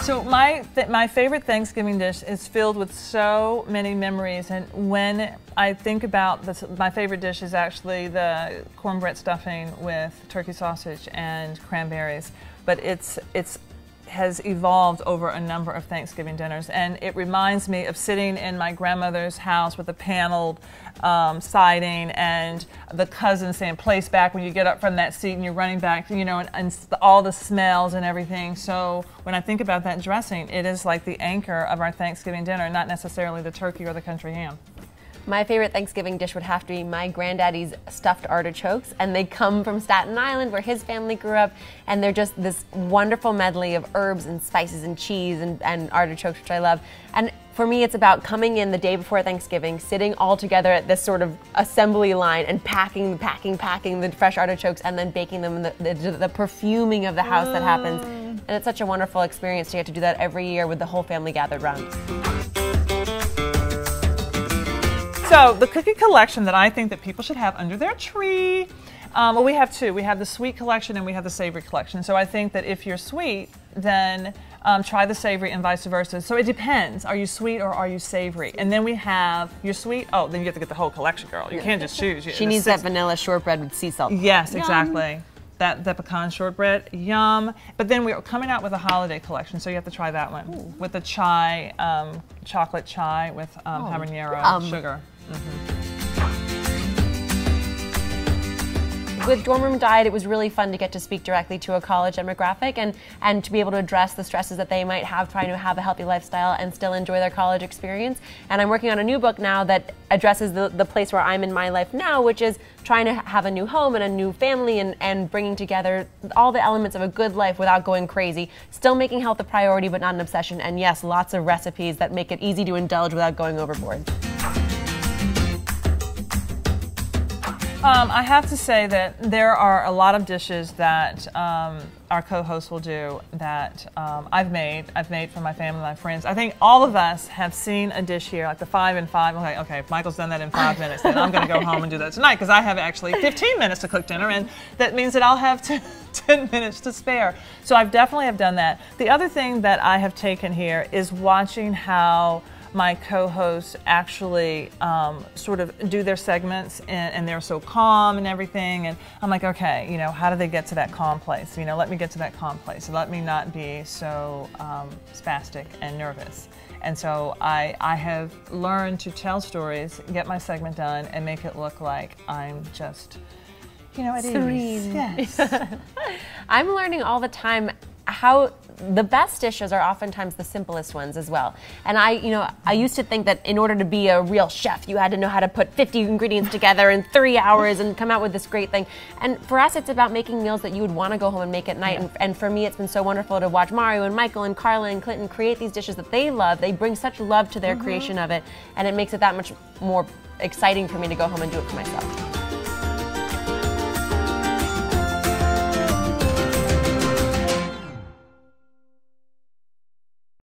So my favorite Thanksgiving dish is filled with so many memories, and when I think about this, my favorite dish is actually the cornbread stuffing with turkey sausage and cranberries. But it's has evolved over a number of Thanksgiving dinners, and it reminds me of sitting in my grandmother's house with the paneled siding and the cousins saying place back when you get up from that seat and you're running back, you know, and all the smells and everything. So when I think about that dressing, it is like the anchor of our Thanksgiving dinner, not necessarily the turkey or the country ham. My favorite Thanksgiving dish would have to be my granddaddy's stuffed artichokes, and they come from Staten Island where his family grew up, and they're just this wonderful medley of herbs and spices and cheese and artichokes, which I love. And for me, it's about coming in the day before Thanksgiving, sitting all together at this sort of assembly line and packing the fresh artichokes and then baking them, and the perfuming of the house that happens. And it's such a wonderful experience to get to do that every year with the whole family gathered around. So the cookie collection that I think that people should have under their tree, well, we have two. We have the sweet collection and we have the savory collection. So I think that if you're sweet, then try the savory and vice versa. So it depends. Are you sweet or are you savory? And then we have, you're sweet, oh, then you have to get the whole collection, girl. You can't just choose. She needs that vanilla shortbread with sea salt. Yes, Yum. exactly. That pecan shortbread, yum. But then we're coming out with a holiday collection, so you have to try that one. Ooh. With the chai, chocolate chai with habanero sugar. With Dorm Room Diet, it was really fun to get to speak directly to a college demographic and to be able to address the stresses that they might have trying to have a healthy lifestyle and still enjoy their college experience. And I'm working on a new book now that addresses the place where I'm in my life now, which is trying to have a new home and a new family and bringing together all the elements of a good life without going crazy. Still making health a priority, but not an obsession. And yes, lots of recipes that make it easy to indulge without going overboard. I have to say that there are a lot of dishes that our co-hosts will do that I've made for my family, my friends. I think all of us have seen a dish here, like the 5 in 5. Okay, if Michael's done that in 5 minutes, then I'm going to go home and do that tonight because I have actually 15 minutes to cook dinner, and that means that I'll have 10 minutes to spare. So I definitely have done that. The other thing that I have taken here is watching how my co-hosts actually sort of do their segments, and they're so calm and everything, and I'm like, okay, you know, how do they get to that calm place? You know, let me get to that calm place. Let me not be so spastic and nervous. And so I have learned to tell stories, get my segment done, and make it look like I'm just, you know, at ease. Yes. I'm learning all the time how the best dishes are oftentimes the simplest ones as well. And I used to think that in order to be a real chef, you had to know how to put 50 ingredients together in 3 hours and come out with this great thing. And for us, it's about making meals that you would want to go home and make at night. Yeah. And for me, it's been so wonderful to watch Mario and Michael and Carla and Clinton create these dishes that they love. They bring such love to their creation of it, and it makes it that much more exciting for me to go home and do it for myself.